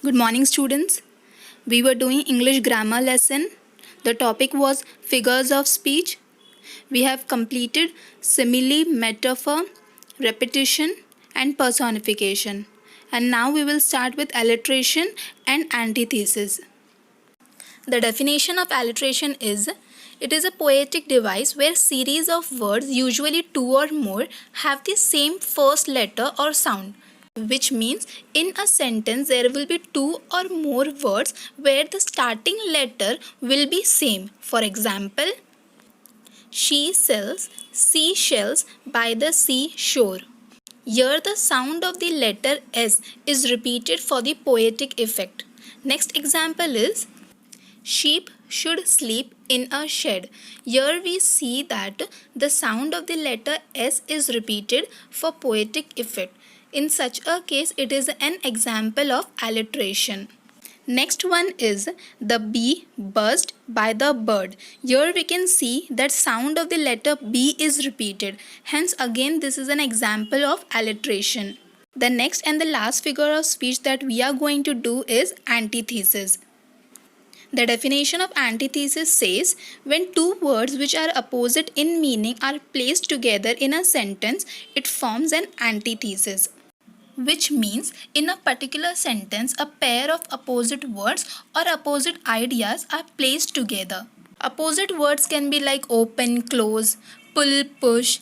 Good morning, students. We were doing English grammar lesson. The topic was figures of speech. We have completed simile, metaphor, repetition, and personification. And now we will start with alliteration and antithesis. The definition of alliteration is it is a poetic device where series of words, usually two or more, have the same first letter or sound, which means in a sentence there will be two or more words where the starting letter will be same. For example, she sells seashells by the seashore. Here the sound of the letter S is repeated for the poetic effect. Next example is sheep should sleep in a shed. Here we see that the sound of the letter S is repeated for poetic effect. In such a case, it is an example of alliteration. Next one is the bee buzzed by the bird. Here we can see that sound of the letter B is repeated. Hence again this is an example of alliteration. The next and the last figure of speech that we are going to do is antithesis. The definition of antithesis says when two words which are opposite in meaning are placed together in a sentence, it forms an antithesis. Which means in a particular sentence, a pair of opposite words or opposite ideas are placed together. Opposite words can be like open, close, pull, push,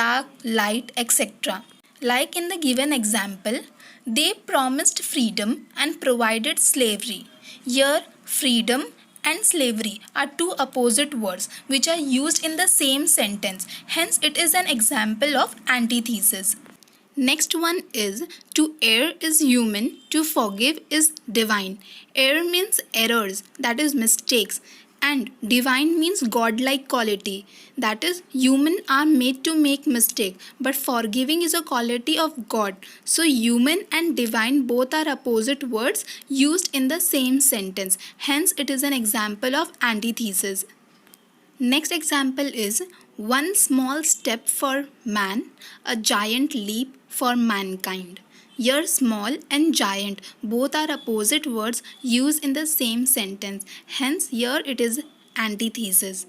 dark, light, etc. Like in the given example, they promised freedom and provided slavery. Here, freedom and slavery are two opposite words which are used in the same sentence. Hence, it is an example of antithesis. Next one is to err is human, to forgive is divine. Error means errors, that is mistakes, and divine means godlike quality, that is human are made to make mistake, but forgiving is a quality of God. So human and divine both are opposite words used in the same sentence. Hence it is an example of antithesis. Next example is one small step for man, a giant leap for mankind. Here small and giant both are opposite words used in the same sentence. Hence here it is antithesis.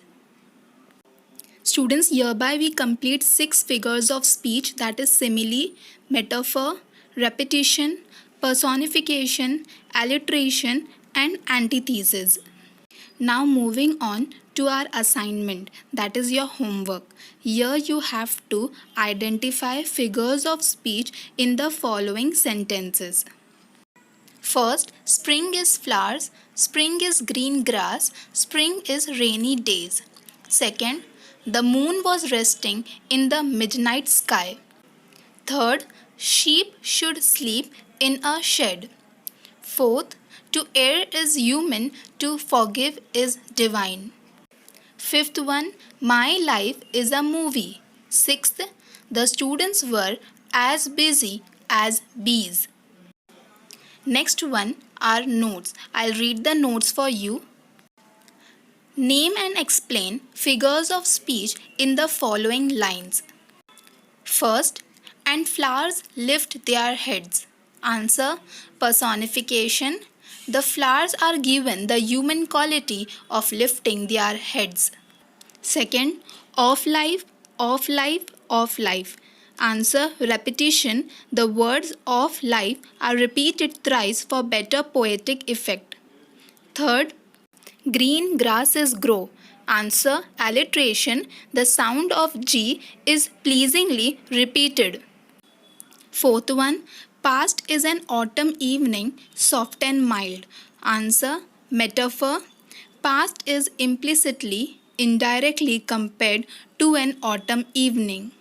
Students, hereby we complete 6 figures of speech, that is simile, metaphor, repetition, personification, alliteration and antithesis. Now moving on to our assignment, that is your homework. Here you have to identify figures of speech in the following sentences. First, spring is flowers, spring is green grass, spring is rainy days. Second, the moon was resting in the midnight sky. Third, sheep should sleep in a shed. Fourth, to err is human, to forgive is divine. Fifth one, my life is a movie. Sixth, the students were as busy as bees. Next one are notes. I'll read the notes for you. Name and explain figures of speech in the following lines. First, and flowers lift their heads. Answer, personification. The flowers are given the human quality of lifting their heads. Second, of life, of life, of life. Answer, repetition. The words of life are repeated thrice for better poetic effect. Third, green grasses grow. Answer, alliteration. The sound of G is pleasingly repeated. Fourth one, past is an autumn evening, soft and mild. Answer, metaphor. Past is implicitly, indirectly compared to an autumn evening.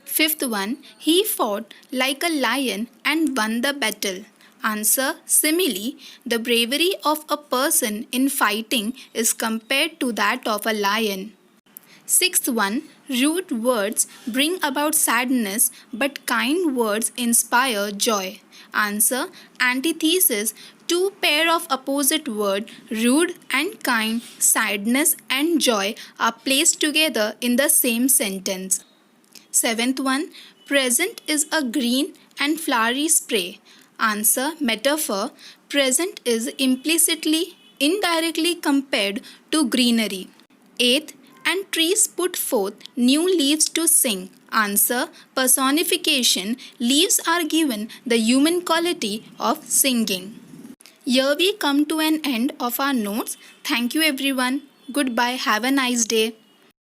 Fifth one, he fought like a lion and won the battle. Answer, simile. The bravery of a person in fighting is compared to that of a lion. Sixth one, rude words bring about sadness, but kind words inspire joy. Answer, antithesis. Two pair of opposite word, rude and kind, sadness and joy, are placed together in the same sentence. Seventh one, present is a green and flowery spray. Answer metaphor. Present is implicitly, indirectly compared to greenery. 8th, and trees put forth new leaves to sing. Answer personification. Leaves are given the human quality of singing. Here we come to an end of our notes. Thank you everyone. Goodbye. Have a nice day.